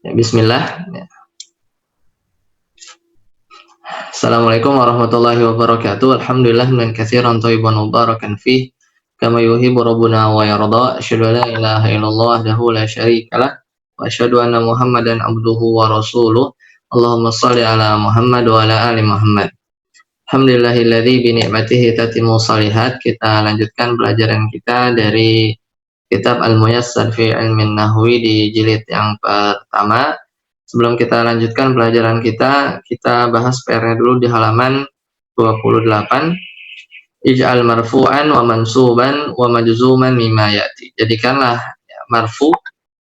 Ya, bismillah. Ya. Assalamualaikum warahmatullahi wabarakatuh. Alhamdulillah min katsiran thayyiban mubarakan fih kama yuhibbu rabbuna wa yarda. Asyhadu an la ilaha illallah wahdahu la syarikalah wa asyhadu anna Muhammadan abduhu wa rasuluh. Allahumma shalli ala Muhammad wa ala ali Muhammad. Alhamdulillahilladzi bi ni'matihi tatimmu shalihat. Kita lanjutkan pelajaran kita dari kitab Al-Muyassar fi Ilmin Nahwi di jilid yang pertama. Sebelum kita lanjutkan pelajaran kita, kita bahas PR-nya dulu di halaman 28. Ij'al marfu'an wa mansuban wa majzuman mimma ya'ti. Jadikanlah ya, marfu,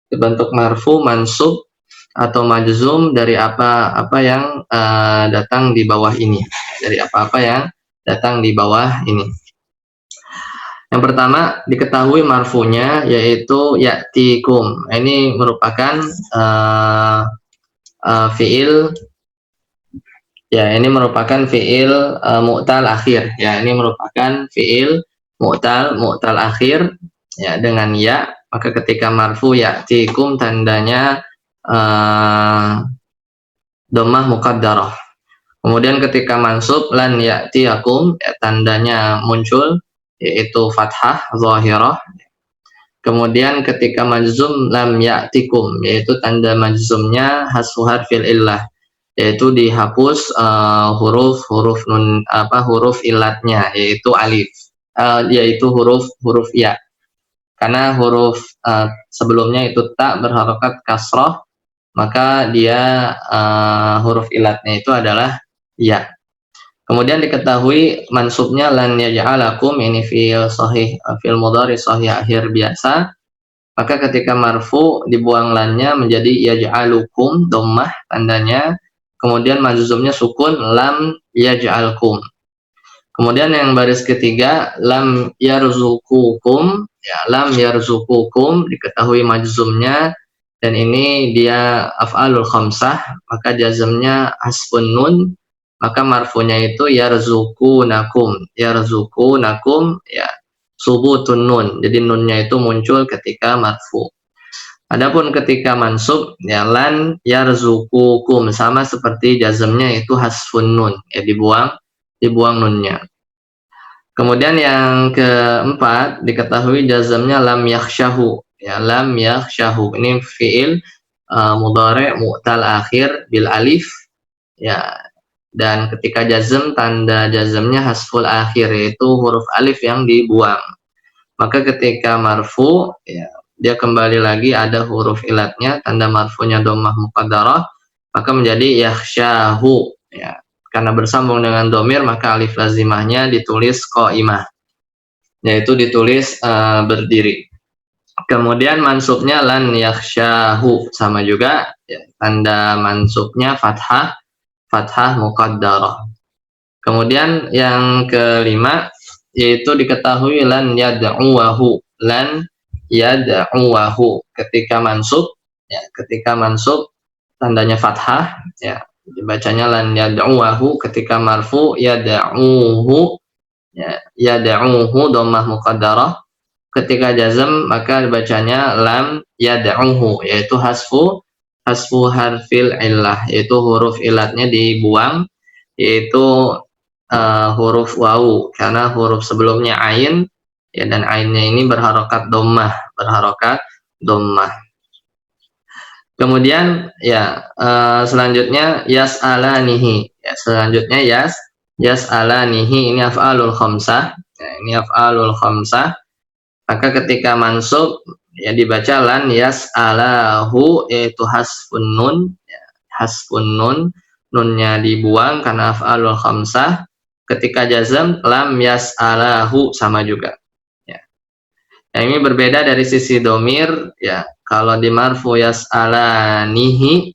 bentuk marfu, mansub atau majzum dari apa-apa yang datang di bawah ini. Dari apa-apa yang datang di bawah ini. Yang pertama diketahui marfunya yaitu ya'tikum. Ini merupakan fiil ya, ini merupakan fiil mu'tal akhir ya, ini merupakan fiil mu'tal akhir ya dengan ya, maka ketika marfu ya'tikum tandanya dhammah muqaddarah. Kemudian ketika mansub lan ya'tiyakum ya, tandanya muncul yaitu fathah zahirah. Kemudian ketika majzum lam ya'tikum, yaitu tanda majzumnya hasfu harfil illah, yaitu dihapus huruf nun huruf ilatnya, yaitu alif, yaitu huruf ya. Karena huruf sebelumnya itu tak berharokat kasroh, maka dia huruf ilatnya itu adalah ya. Kemudian diketahui mansubnya lan yaj'alakum, ini fi'il sahih, fi'il mudhari sahih akhir biasa. Maka ketika marfu dibuang lannya menjadi yaj'alukum dhammah tandanya. Kemudian majzumnya sukun lam yaj'alkum. Kemudian yang baris ketiga lam yarzuqukum ya, lam yarzuqukum diketahui majzumnya dan ini dia af'alul khamsah, maka jazmnya hasfun nun. Maka marfunya itu yarzuqunakum ya, subutun nun. Jadi nunnya itu muncul ketika marfu. Adapun ketika mansub ya lan yarzuqukum sama seperti jazmnya itu hasfun nun ya, dibuang nunnya. Kemudian yang keempat diketahui jazmnya lam yakhshahu ya, lam yakhshahu ini fiil mudhari mu'tal akhir bil alif ya. Dan ketika jazm tanda jazmnya hasful akhir, yaitu huruf alif yang dibuang. Maka ketika marfu ya, dia kembali lagi ada huruf ilatnya, tanda marfunya dhammah muqaddarah, maka menjadi yakhshahu ya. Karena bersambung dengan dhamir maka alif lazimahnya ditulis qaimah, yaitu ditulis berdiri. Kemudian mansubnya lan yakhshahu sama juga ya, tanda mansubnya fathah muqaddarah. Kemudian yang kelima yaitu diketahui lan yad'uwahu ketika mansub ya, ketika mansub tandanya fathah ya, dibacanya lan yad'uwahu. Ketika marfu yad'uhu ya, yad'uhu dhammah muqaddarah. Ketika jazm maka dibacanya lam yad'uhu, yaitu hasfu harfil illah, yaitu huruf ilatnya dibuang, yaitu huruf wawu, karena huruf sebelumnya ain ya, dan ainnya ini berharokat dhammah. Kemudian ya selanjutnya yas'alanihi ya, selanjutnya yas'alanihi ini af'alul khamsah ya, ini af'alul khamsah. Maka ketika mansub ya dibaca lan yas'alahu, yaitu hasfun nun ya, nunnya dibuang karena af'alul khamsah. Ketika jazm lam yas'alahu sama juga ya. Yang ini berbeda dari sisi domir ya. Kalau di marfu yas'alanihi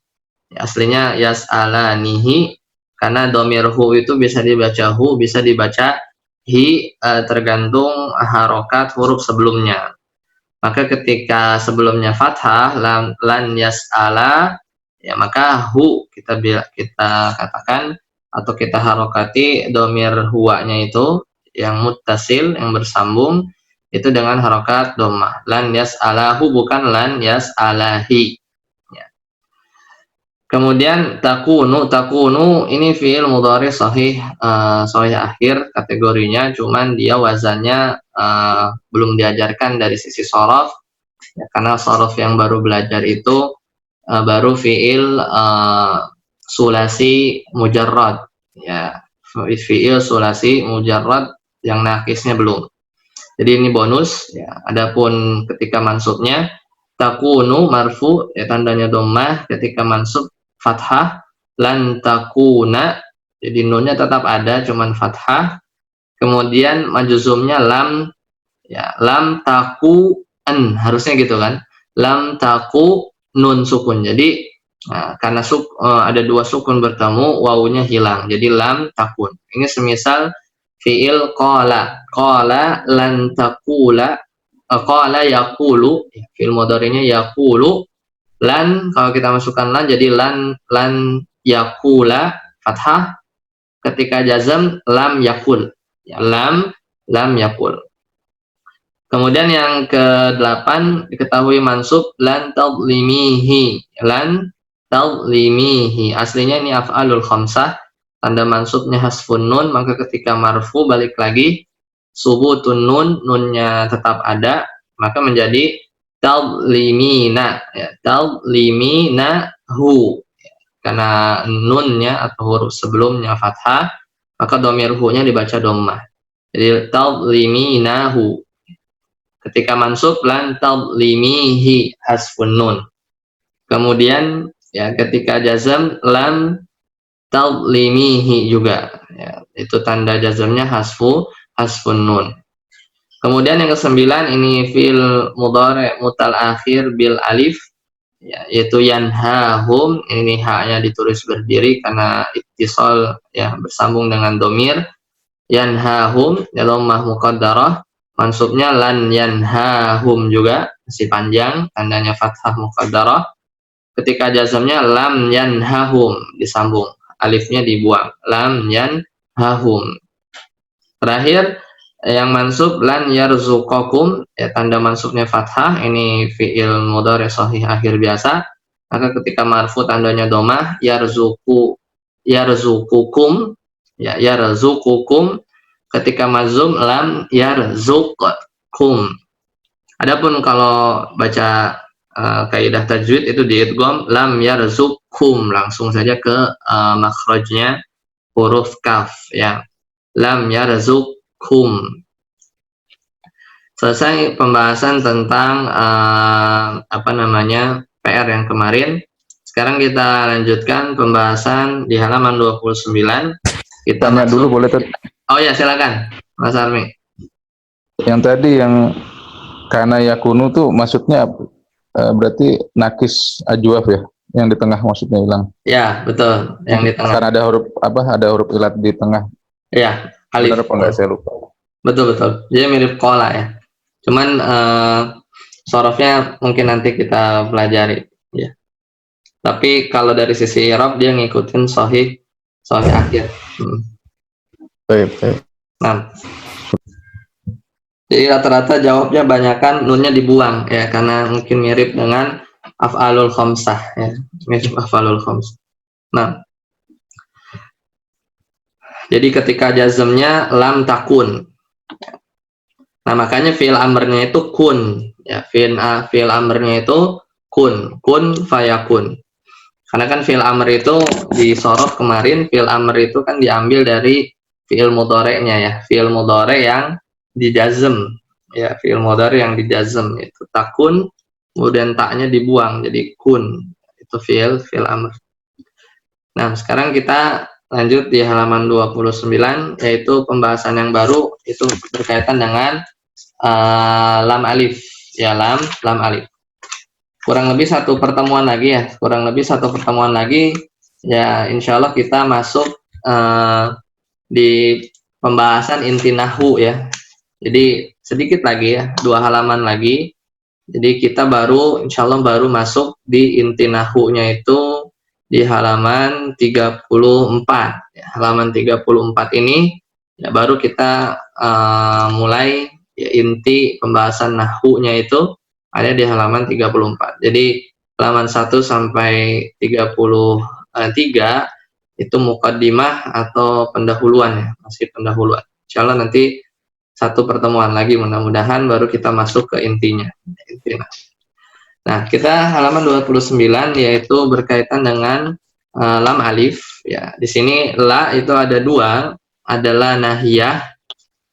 ya, aslinya yas'alanihi, karena domir hu itu bisa dibaca hu, bisa dibaca hi, tergantung harokat huruf sebelumnya. Maka ketika sebelumnya fathah lan yas'ala ya, maka hu kita katakan atau kita harokati domir huwanya itu yang muttasil, yang bersambung itu dengan harokat dhammah. Lan yas'alahu bukan lan yas'alahi ya. Kemudian takunu ini fiil mudhari sahih, sahih akhir kategorinya, cuman dia wazannya belum diajarkan dari sisi shorof ya, karena shorof yang baru belajar itu baru fiil sulasi mujarrad ya, fiil sulasi mujarrad yang nakisnya belum. Jadi ini bonus ya. Adapun ketika mansubnya takunu marfu ya, tandanya dhammah, ketika mansub fathah, lan takuna jadi nunnya tetap ada cuman fathah, kemudian majzumnya lam ya, lam taku an harusnya gitu kan, lam taku nun sukun. Jadi karena ada dua sukun bertemu, wawunya hilang jadi lam takun. Ini semisal fiil qala lan takula, qala yaqulu fiil mudhari'nya yaqulu, lan kalau kita masukkan lan jadi lan yakula fathah, ketika jazam lam yakul ya, lam yakul. Kemudian yang ke-8 diketahui mansub lan tadlimihi, lan tadlimihi aslinya ini af'alul khamsah, tanda mansubnya hasfun nun, maka ketika marfu balik lagi subutun nun, nunnya tetap ada, maka menjadi tadlimina ya, tadlimina hu, karena nunnya atau huruf sebelumnya fathah, maka dhamir hu-nya dibaca dhammah. Jadi tadliminahu. Ketika mansub lan tadlimihi hasfun nun. Kemudian ya ketika jazam lam tadlimihi juga ya, itu tanda jazamnya hasfun nun. Kemudian yang ke-9 ini fi'il mudhari' mutal akhir bil alif ya, yaitu yanhahum, ini haknya ditulis berdiri karena ittisal ya, bersambung dengan domir. Yanhahum ya, dhammah muqaddarah, mansubnya lan yanhahum juga masih panjang, tandanya fathah muqaddarah. Ketika jazamnya lam yanhahum disambung, alifnya dibuang, lam yanhahum. Terakhir yang mansub lan yarzuqakum ya, tanda mansubnya fathah, ini fiil mudhari sahih akhir biasa, maka ketika marfu tandanya dhammah, yarzuqukum ya, yarzuqukum, ketika mazum lam yarzuqkum. Adapun kalau baca kaidah tajwid itu diidgham lam yarzuqkum, langsung saja ke makhrajnya huruf kaf ya, lam yarzuqkum. Selesai pembahasan tentang PR yang kemarin. Sekarang kita lanjutkan pembahasan di halaman 29. Kita tanya dulu boleh tadi? Oh ya, silakan Mas Armi. Yang tadi yang karena yakunu tuh maksudnya berarti nakis ajwaf ya, yang di tengah maksudnya hilang. Ya, betul, yang di tengah. Karena ada huruf ada huruf ilat di tengah. Ya, alif. Benar apa enggak, saya lupa. Betul. Jadi mirip qala ya. Cuman sorofnya mungkin nanti kita pelajari ya. Tapi kalau dari sisi i'rab dia ngikutin sahih akhir. Baik. Nah, jadi rata-rata jawabnya banyakan nunnya dibuang ya, karena mungkin mirip dengan af'alul khamsah ya, mirip af'alul khamsah. Nah, jadi ketika jazmnya lam takun. Nah, makanya fi'il amrnya itu kun ya, fi'il amrnya itu kun fayakun. Karena kan fi'il amr itu di sorof kemarin, fi'il amr itu kan diambil dari fi'il mudhari'nya ya, fi'il mudhari' yang dijazm ya, fi'il mudhari' yang dijazm itu takun, kemudian taknya dibuang jadi kun, itu fi'il amr. Nah, sekarang kita lanjut di halaman 29, yaitu pembahasan yang baru, itu berkaitan dengan lam alif ya, lam alif. Kurang lebih satu pertemuan lagi ya, insya Allah kita masuk di pembahasan inti nahwu ya. Jadi sedikit lagi ya, 2 halaman lagi. Jadi kita insya Allah baru masuk di inti nahwu-nya itu di halaman 34 ya. Halaman 34 ini ya, baru kita mulai ya, inti pembahasan nahwu-nya itu ada di halaman 34. Jadi halaman 1 sampai 33 itu muqaddimah atau pendahuluan ya, masih pendahuluan. Insyaallah nanti satu pertemuan lagi mudah-mudahan baru kita masuk ke intinya. Nah, kita halaman 29 yaitu berkaitan dengan lam alif ya. Di sini la itu ada dua, adalah nahiyah.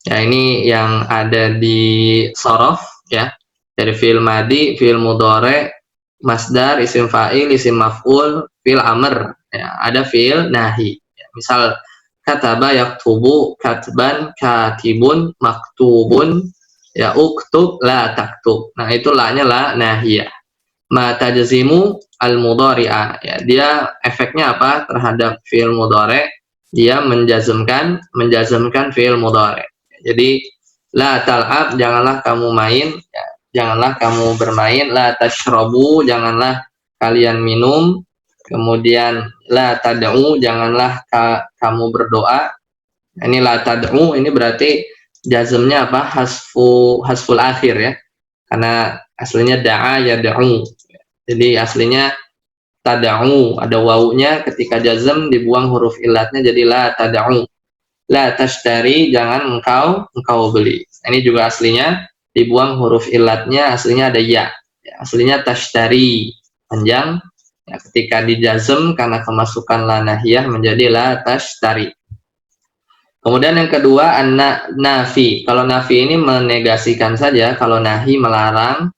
Ya, ini yang ada di sorof ya. Dari fi'il madi, fi'il mudhari, masdar, isim fa'il, isim maf'ul, fi'il amr. Ya, ada fi'il nahi. Ya, misal kataba yaktubu, katban, katibun, maktubun, ya uktub, la taktub. Nah, itu la-nya la nahiyah. Ma tajzimu al mudhari'a, ya, dia efeknya apa terhadap fi'il mudhari? Dia menjazmkan fi'il mudhari. Jadi la tal'ab, janganlah kamu main ya, janganlah kamu bermain. La tashrabu, janganlah kalian minum. Kemudian la tad'u, janganlah kamu berdoa. Ini la tad'u ini berarti jazmnya apa? Hasful akhir ya. Karena aslinya da'a ya da'u. Jadi aslinya tada'u, ada wawunya, ketika jazm dibuang huruf illatnya jadi la tada'u. La tashtari, jangan engkau beli. Ini juga aslinya dibuang huruf illatnya, aslinya ada ya. Aslinya tashtari, panjang. Ya, ketika dijazm karena kemasukan la nahiyah menjadi la tashtari. Kemudian yang kedua nafi. Kalau nafi ini menegasikan saja, kalau nahi melarang,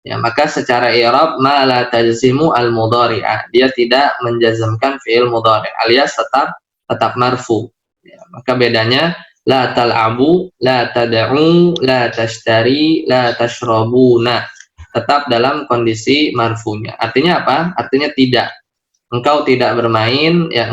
ya maka secara i'rab ma la tajzimu al mudhari'ah, dia tidak menjazmkan fi'il mudhari' alias tetap marfu. Ya, maka bedanya la tal'abu, la tad'u, la tashtari, la tashrabuna, tetap dalam kondisi marfunya. Artinya apa? Artinya tidak. Engkau tidak bermain, ya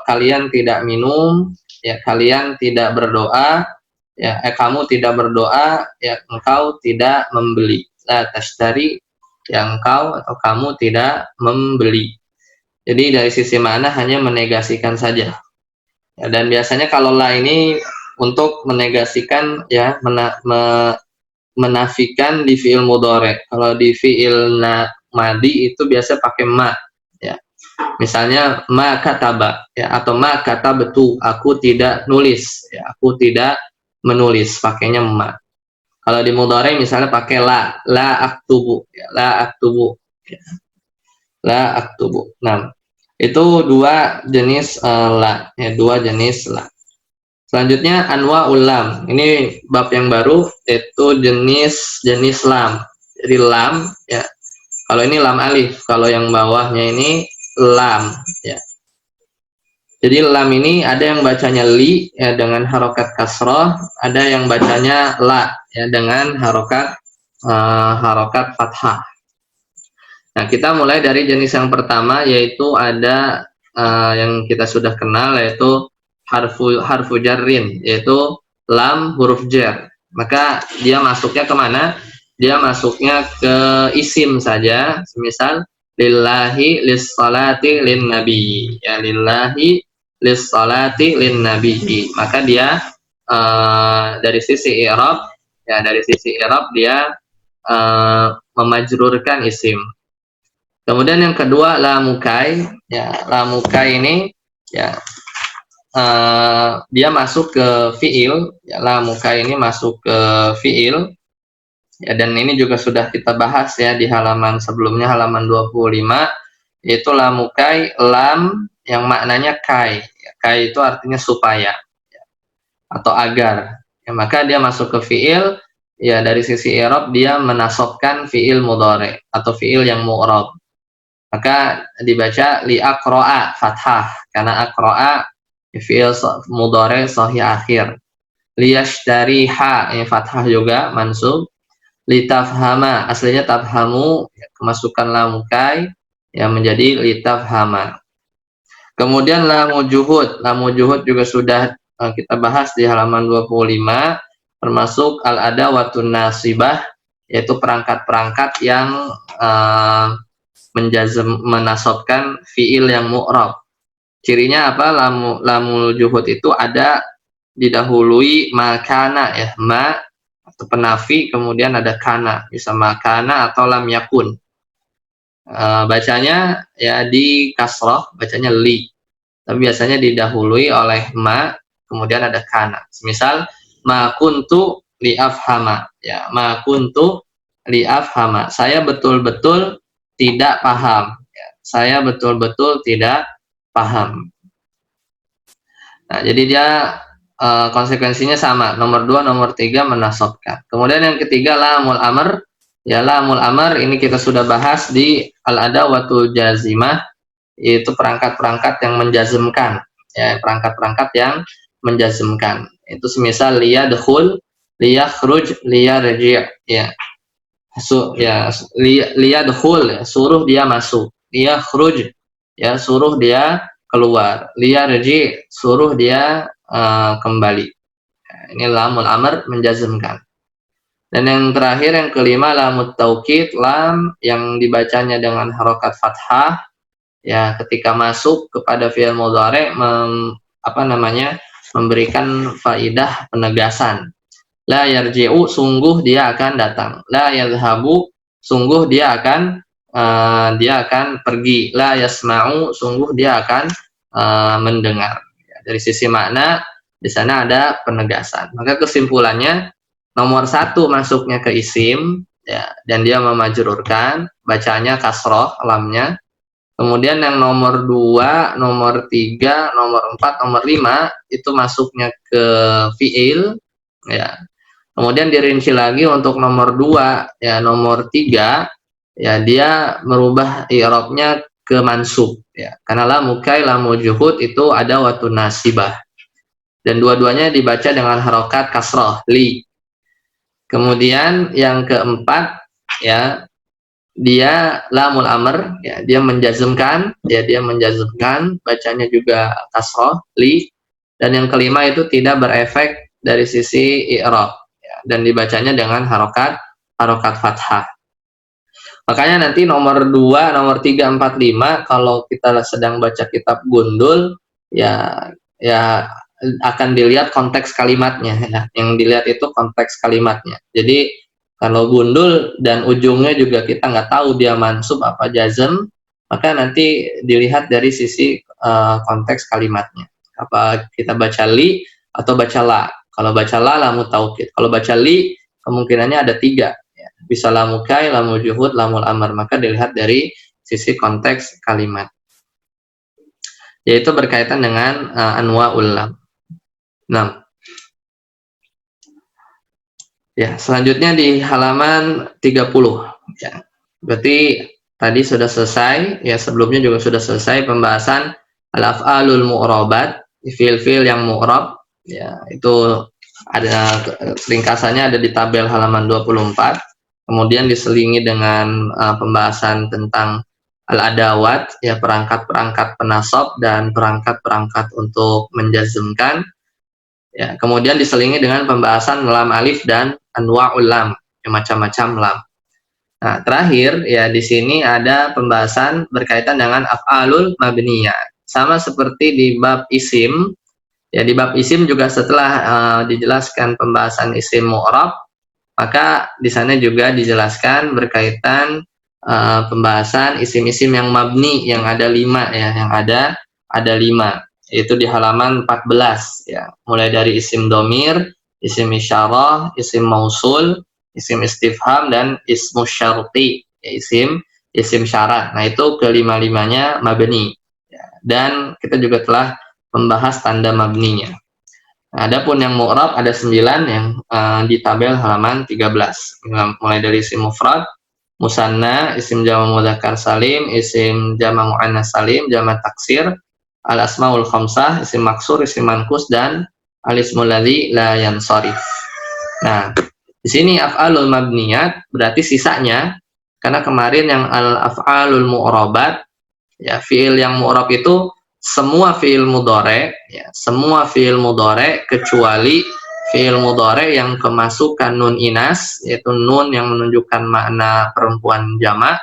kalian tidak minum, ya kalian tidak berdoa, ya kamu tidak berdoa, ya engkau tidak membeli. La tashtari, yang engkau atau kamu tidak membeli. Jadi dari sisi mana hanya menegasikan saja. Ya, dan biasanya kalau la ini untuk menegasikan ya menafikan di fi'il mudhari'. Kalau di fi'il madi itu biasa pakai ma ya. Misalnya ma kataba ya, atau ma katabtu, aku tidak nulis ya, aku tidak menulis, pakainya ma. Kalau di mudhari misalnya pakai la aktubu ya, la aktubu ya. La aktubu. Nah, itu dua jenis la ya, dua jenis la. Selanjutnya anwa'ul lam. Ini bab yang baru yaitu jenis lam. Jadi lam ya. Kalau ini lam alif, kalau yang bawahnya ini lam ya. Jadi lam ini ada yang bacanya li ya dengan harokat kasroh, ada yang bacanya la ya dengan harokat fathah. Nah, kita mulai dari jenis yang pertama yaitu ada yang kita sudah kenal yaitu harfu jarrin, yaitu lam huruf jar. Maka dia masuknya kemana? Dia masuknya ke isim saja, semisal lillahi lis-salati lin-nabi ya, lillahi lis-salati lin-nabi. Maka dia dari sisi i'rab ya, dari sisi i'rab dia memajrurkan isim. Kemudian yang kedua lamukai ya, lamukai ini ya dia masuk ke fiil ya, lamukai ini masuk ke fiil ya, dan ini juga sudah kita bahas ya di halaman sebelumnya, halaman 25, yaitu lamukai lam yang maknanya kai ya, kai itu artinya supaya ya, atau agar ya, maka dia masuk ke fiil ya, dari sisi i'rab dia menasobkan fiil mudhari atau fiil yang mu'rab. Maka dibaca li aqra'a fathah karena aqra'a fi'il mudhari sahih akhir. Liyashtariha ini fathah juga mansub. Litafhama aslinya tafhamu ya, kemasukan lamukai yang menjadi litafhama. Kemudian lamu juhud juga sudah kita bahas di halaman 25, termasuk al adawatun nasibah, yaitu perangkat-perangkat yang menasobkan fiil yang mu'rab. Cirinya apa? Lamul juhud itu ada didahului makana ya, ma atau penafi, kemudian ada kana, bisa makana atau lam yakun. bacanya ya di kasroh, bacanya li. Tapi biasanya didahului oleh ma, kemudian ada kana. Misal ma kuntu li afhama, ya ma kuntu li afhama. Saya betul-betul tidak paham. Ya, saya betul-betul tidak paham. Nah, jadi dia konsekuensinya sama. Nomor 2, nomor 3 menasabkan. Kemudian yang ketiga lamul amr. Ya lamul amr ini kita sudah bahas di al-adawatul jazimah, yaitu perangkat-perangkat yang menjazmkan. Ya, perangkat-perangkat yang menjazmkan. Itu semisal liyadkhul, liyakhruj, liyarji', ya. Liyadkhul, ya, suruh dia masuk. Liyakhruj, ya, suruh dia keluar. Liyarji', suruh dia kembali. Nah, ini lamul amr menjazmkan. Dan yang terakhir yang kelima lamut taukid, lam yang dibacanya dengan harokat fathah, ya ketika masuk kepada fi'il mudhari memberikan faidah penegasan. La yarji'u, sungguh dia akan datang. La yadhhabu, sungguh dia akan pergi. La yasma'u, sungguh dia akan mendengar. Ya, dari sisi makna di sana ada penegasan. Maka kesimpulannya nomor 1 masuknya ke isim, ya, dan dia memajrurkan, bacanya kasroh lamnya. Kemudian yang nomor 2, nomor 3, nomor 4, nomor 5 itu masuknya ke fi'il, ya. Kemudian dirinci lagi untuk nomor 2, ya nomor 3, ya dia merubah i'rabnya ke mansub, ya. Karena lamu kai, lamu juhud itu ada watun nasibah. Dan dua-duanya dibaca dengan harokat kasroh, li. Kemudian yang keempat, ya dia lamul amr, ya dia menjazmkan, bacanya juga kasroh, li. Dan yang kelima itu tidak berefek dari sisi i'rab, ya, dan dibacanya dengan harokat fathah. Makanya nanti nomor 2, nomor 3, 4, 5 kalau kita sedang baca kitab gundul, ya akan dilihat konteks kalimatnya, ya. Yang dilihat itu konteks kalimatnya. Jadi kalau gundul dan ujungnya juga kita nggak tahu dia mansub apa jazm, maka nanti dilihat dari sisi konteks kalimatnya. Apa kita baca li atau baca la? Kalau baca la, lamu taukid. Kalau baca li, kemungkinannya ada 3. Ya. Bisa lamu kai, lamu juhud, lamul amr. Maka dilihat dari sisi konteks kalimat. Yaitu berkaitan dengan anwa'ul lam. Nah, ya, selanjutnya di halaman 30. Ya. Berarti tadi sudah selesai, ya sebelumnya juga sudah selesai pembahasan al-af'alul mu'rabat, fi'il-fi'il yang mu'rab, ya itu ada ringkasannya ada di tabel halaman 24. Kemudian diselingi dengan pembahasan tentang al-adawat, ya perangkat-perangkat penasab dan perangkat-perangkat untuk menjazmkan. Ya, kemudian diselingi dengan pembahasan lam alif dan anwa'ul lam, macam-macam lam. Nah, terakhir ya di sini ada pembahasan berkaitan dengan af'alul mabniyah. Sama seperti di bab isim. Ya, di bab isim juga setelah dijelaskan pembahasan isim mu'rab, maka di sana juga dijelaskan berkaitan pembahasan isim-isim yang mabni yang ada 5, ya, yang ada 5. Itu di halaman 14, ya. Mulai dari isim domir, isim isyarah, isim mausul, isim istifham, dan ismu syarti, ya, isim syarat. Nah, itu kelima-limanya mabni, ya. Dan kita juga telah membahas tanda mabninya. Nah, adapun yang mu'rab ada 9 yang di tabel halaman 13. Mulai dari isim mufrad, musanna, isim jama' mudzakkar salim, isim jama' muannas salim, jama' taksir, al-asmaul khamsah, isim maksur, isim mankus, dan al-ismul ladzi la yansharif. Nah, di sini af'alul mabniyat berarti sisanya, karena kemarin yang al-af'alul mu'rabat, ya fi'il yang mu'rab itu semua fi'il mudhari, ya, semua fi'il mudhari kecuali fi'il mudhari yang kemasukan nun inas, yaitu nun yang menunjukkan makna perempuan jamak,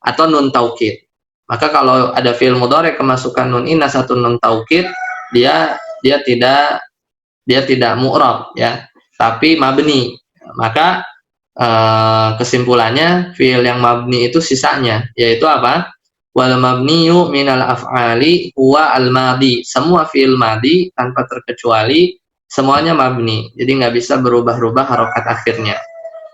atau nun taukid. Maka kalau ada fi'il mudhari kemasukan nun inas atau nun taukid, dia tidak mu'rab, ya, tapi mabni. Maka kesimpulannya fiil yang mabni itu sisanya, yaitu apa? Wal mabniyu minal af'ali huwa al madi. Semua fiil madi tanpa terkecuali semuanya mabni. Jadi nggak bisa berubah-ubah harokat akhirnya.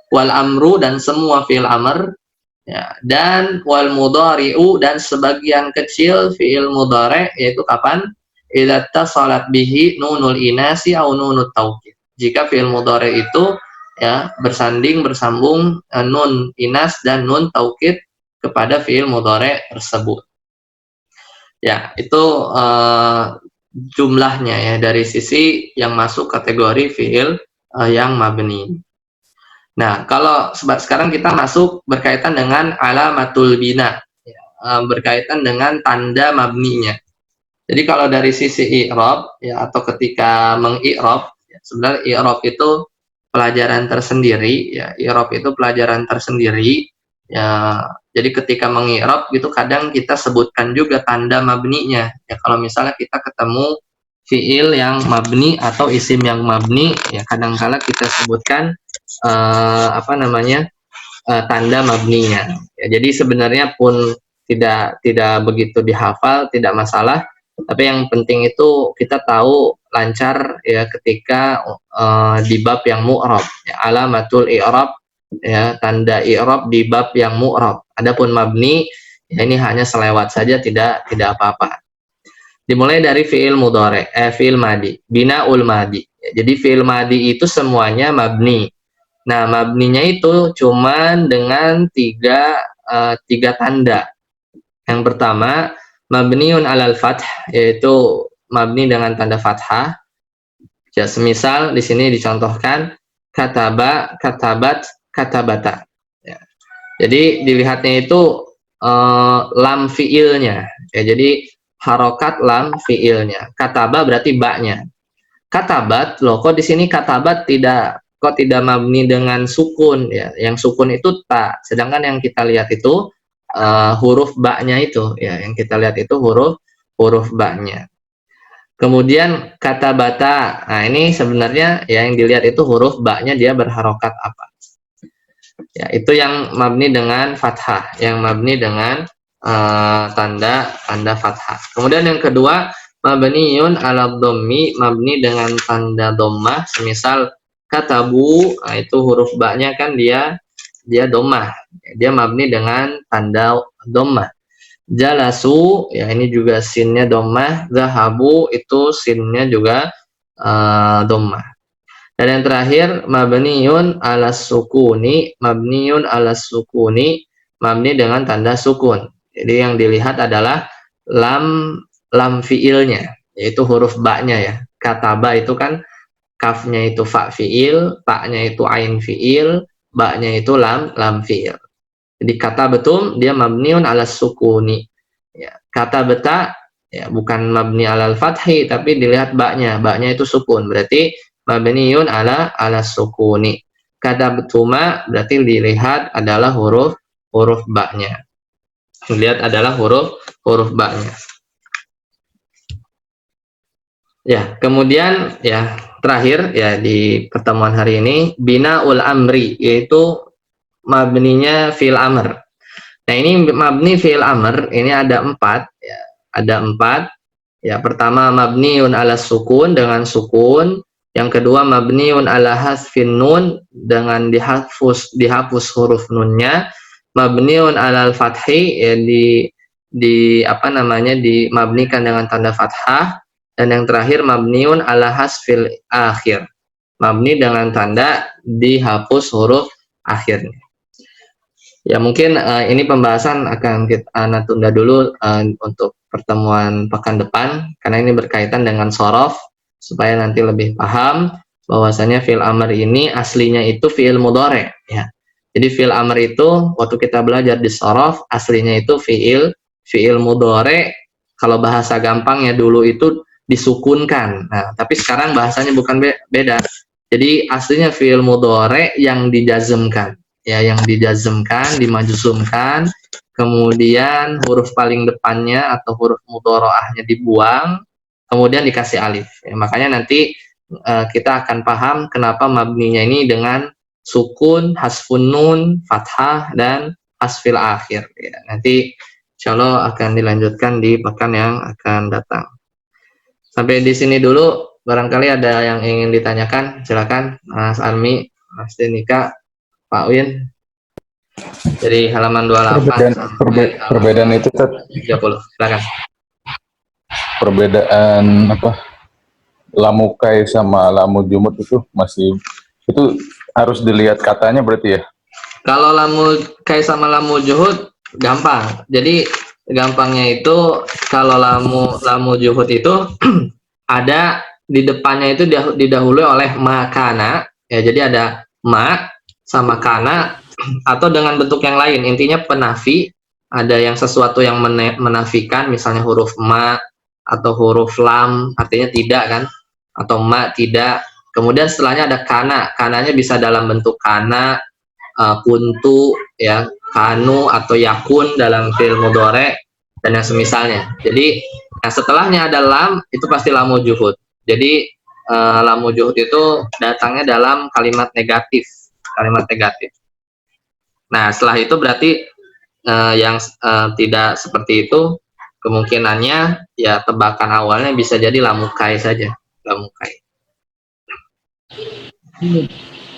Wal amru, dan semua fiil amr, ya, dan wal mudhari'u, dan sebagian kecil fiil mudhari', yaitu kapan? Idza tasalat bihi nunul inasi au nunut taukid. Jika fiil mudhari' itu ya bersambung nun inas dan nun taukid kepada fiil mudhari' tersebut. Ya, itu jumlahnya ya dari sisi yang masuk kategori fiil yang mabni. Nah, kalau sekarang kita masuk berkaitan dengan alamatul bina, ya, berkaitan dengan tanda mabninya. Jadi kalau dari sisi i'rab ya, atau ketika mengi'rab, ya, sebenarnya i'rab itu pelajaran tersendiri ya, i'rab itu pelajaran tersendiri ya. Jadi ketika mengi'rab gitu kadang kita sebutkan juga tanda mabninya ya. Kalau misalnya kita ketemu fiil yang mabni atau isim yang mabni ya, kadangkala kita sebutkan tanda mabninya ya. Jadi sebenarnya pun tidak begitu dihafal, tidak masalah, tapi yang penting itu kita tahu lancar ya ketika di bab yang mu'rab ya, alamatul i'rab ya, tanda i'rab di bab yang mu'rab. Adapun mabni ya ini hanya selewat saja, tidak apa-apa. Dimulai dari fiil mudhari, fiil madi, binaul madi ya, jadi fiil madi itu semuanya mabni. Nah, mabninya itu cuman dengan tiga tanda. Yang pertama, mabniun alal fath, yaitu mabni dengan tanda fathah. Ya, semisal di sini dicontohkan kataba, katabat, katabata. Ya. Jadi dilihatnya itu lam fiilnya. Ya, jadi harokat lam fiilnya. Kataba berarti baknya. Katabat, loh kok di sini katabat tidak mabni dengan sukun ya. Yang sukun itu ta, sedangkan yang kita lihat itu huruf ba-nya itu ya, yang kita lihat itu huruf ba-nya. Kemudian kata bata, nah ini sebenarnya ya yang dilihat itu huruf ba-nya dia berharokat apa ya, itu yang mabni dengan fathah, yang mabni dengan tanda fathah. Kemudian yang kedua, mabniun ala dhammi, mabni dengan tanda dhammah. Semisal katabu, nah itu huruf ba-nya kan dia dhammah, dia mabni dengan tanda dhammah. Jalasu, ya ini juga sinnya dhammah. Zahabu, itu sinnya juga dhammah. Dan yang terakhir, mabniun ala sukuni, mabniun ala sukuni, mabni dengan tanda sukun. Jadi yang dilihat adalah lam fiilnya, yaitu huruf ba-nya ya. Kataba itu kan kafnya itu fa fiil, ta-nya itu ain fiil, ba-nya itu lam fiil. Jadi kata betul dia mabniun ala sukuni. Ya, kata beta ya bukan mabni alal fathi, tapi dilihat ba-nya itu sukun, berarti mabniun ala sukuni. Kata betuma berarti dilihat adalah huruf ba-nya. Dilihat adalah huruf ba-nya. Ya, kemudian ya terakhir ya di pertemuan hari ini binaul amri, yaitu mabninya fi'il amr. Nah, ini mabni fi'il amr ini ada 4 ya. Ada 4. Ya, pertama mabniun ala sukun dengan sukun, yang kedua mabniun ala hasfin nun dengan dihapus huruf nunnya, mabniun alal fathi ya dimabnikan dengan tanda fathah, dan yang terakhir mabniun ala hasfil akhir, mabni dengan tanda dihapus huruf akhirnya. Ya mungkin ini pembahasan akan kita tunda dulu untuk pertemuan pekan depan, karena ini berkaitan dengan sorof, supaya nanti lebih paham bahwasanya fi'il amr ini aslinya itu fi'il mudhari ya. Jadi fi'il amr itu waktu kita belajar di sorof aslinya itu fi'il mudhari. Kalau bahasa gampangnya dulu itu disukunkan. Nah, tapi sekarang bahasanya bukan beda. Jadi aslinya fi'il mudhari yang dijazmkan. Ya, yang dijazmkan, dimajzumkan, kemudian huruf paling depannya atau huruf mudharaahnya dibuang, kemudian dikasih alif. Ya, makanya nanti kita akan paham kenapa mabninya ini dengan sukun, hasfun nun, fathah, dan hasfil akhir. Ya, nanti insya Allah akan dilanjutkan di pekan yang akan datang. Sampai di sini dulu. Barangkali ada yang ingin ditanyakan, silakan Mas Armi, Mas Denika, Pak Win. Dari halaman 28 sampai Perbedaan itu 30. Silakan. perbedaan apa? Lamukai sama lamu jumud itu itu harus dilihat katanya berarti ya. Kalau lamu kai sama lamu juhud gampang. Jadi gampangnya itu kalau lamu juhud itu ada di depannya itu didahului oleh makana, ya, jadi ada ma sama kana atau dengan bentuk yang lain, intinya penafi, ada yang sesuatu yang menafikan, misalnya huruf ma atau huruf lam, artinya tidak kan, atau ma tidak, kemudian setelahnya ada kana, kananya bisa dalam bentuk kana, kuntu, ya, kanu atau yakun dalam fi'il mudhari dan yang semisalnya. Jadi yang setelahnya ada lam, itu pasti lamu juhud. Jadi lamu juhud itu datangnya dalam kalimat negatif, kalimat negatif. Nah, setelah itu berarti yang tidak seperti itu, kemungkinannya ya tebakan awalnya bisa jadi lamukai saja, lamukai.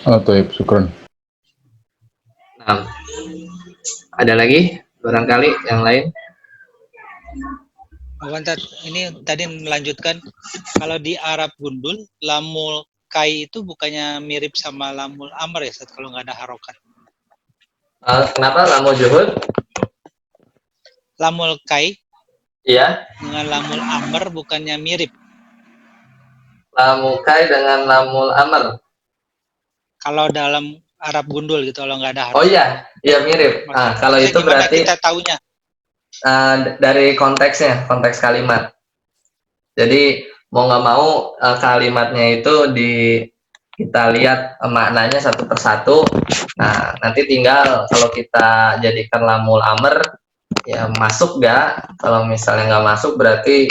Oh, taib, syukran. Nah, ada lagi barangkali yang lain? Ini tadi melanjutkan, kalau di Arab gundul, lamul kai itu bukannya mirip sama lamul amr ya, Ustaz, kalau nggak ada harokat? Kenapa lamul juhud? Lamul kai Iya. dengan lamul amr bukannya mirip? Lamul kai dengan lamul amr. Kalau dalam Arab gundul gitu, kalau nggak ada harokat. Oh iya, iya mirip. Nah, kalau itu berarti kita tahunya dari konteksnya, konteks kalimat. Jadi mau nggak mau kalimatnya itu kita lihat maknanya satu persatu. Nah, nanti tinggal kalau kita jadikan lamul amr, ya masuk nggak? Kalau misalnya nggak masuk berarti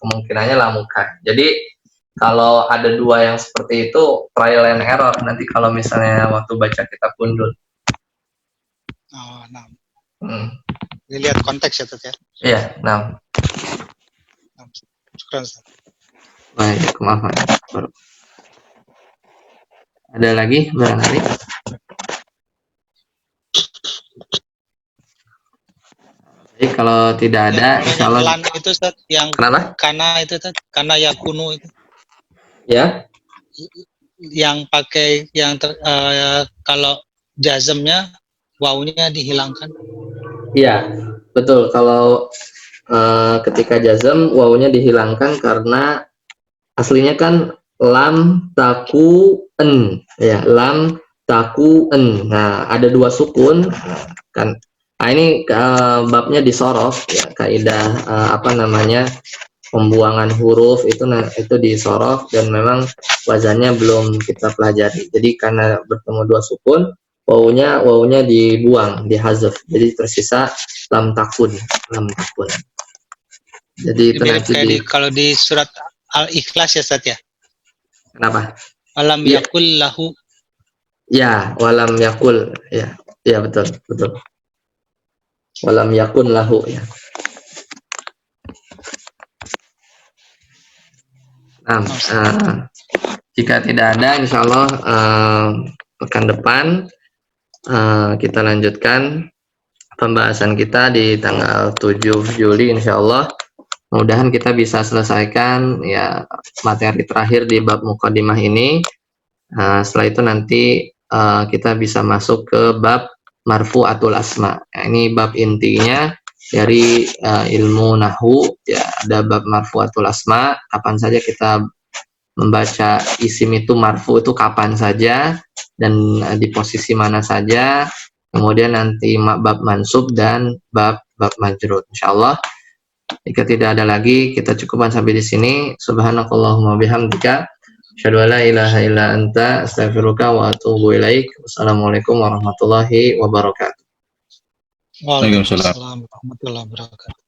kemungkinannya lamukai. Jadi kalau ada dua yang seperti itu, trial and error nanti kalau misalnya waktu baca kitab gundul. Oh, nah. Dilihat konteks ya, Tat, ya? Iya, nah. Syukran, Ustaz. Baik, maaf. Ada lagi barangkali? Jadi kalau tidak ada, insya Allah. Itu, Ustaz, yang kenapa? Kana itu, Ustaz, kana yakunu itu. Ya. Yang pakai kalau jazmnya wawunya dihilangkan. Iya, betul. Kalau ketika jazm wawunya dihilangkan karena aslinya kan lam taku en, ya, lam taku en. Nah, ada dua sukun kan. Nah, ini babnya disorof, ya, kaidah pembuangan huruf itu disorof dan memang wazannya belum kita pelajari. Jadi karena bertemu dua sukun, wawunya dibuang, dihazaf. Jadi tersisa lam takun. Jadi itu nanti kalau di surat Al-Ikhlas ya, Ustaz, ya. Kenapa? Walam yakul lahu. Ya, walam yakul, ya. Ya, betul. Walam yakun lahu, ya. Nah, jika tidak ada, insya Allah pekan depan kita lanjutkan pembahasan kita di tanggal 7 Juli, insya Allah. Mudah-mudahan kita bisa selesaikan ya materi terakhir di bab mukadimah ini. Setelah itu nanti kita bisa masuk ke bab marfu'atul asma. Ini bab intinya dari ilmu nahwu, ya, ada bab marfu'atul asma, kapan saja kita membaca isim itu marfu itu kapan saja dan di posisi mana saja, kemudian nanti bab mansub dan bab majrur. Insyaallah jika tidak ada lagi kita cukupkan sampai di sini. Subhanakallahumma bihamdika asyhadu an la ilaha illa anta astaghfiruka wa atubu ilaik. Wassalamualaikum warahmatullahi wabarakatuh. Waalaikumsalam warahmatullahi wabarakatuh.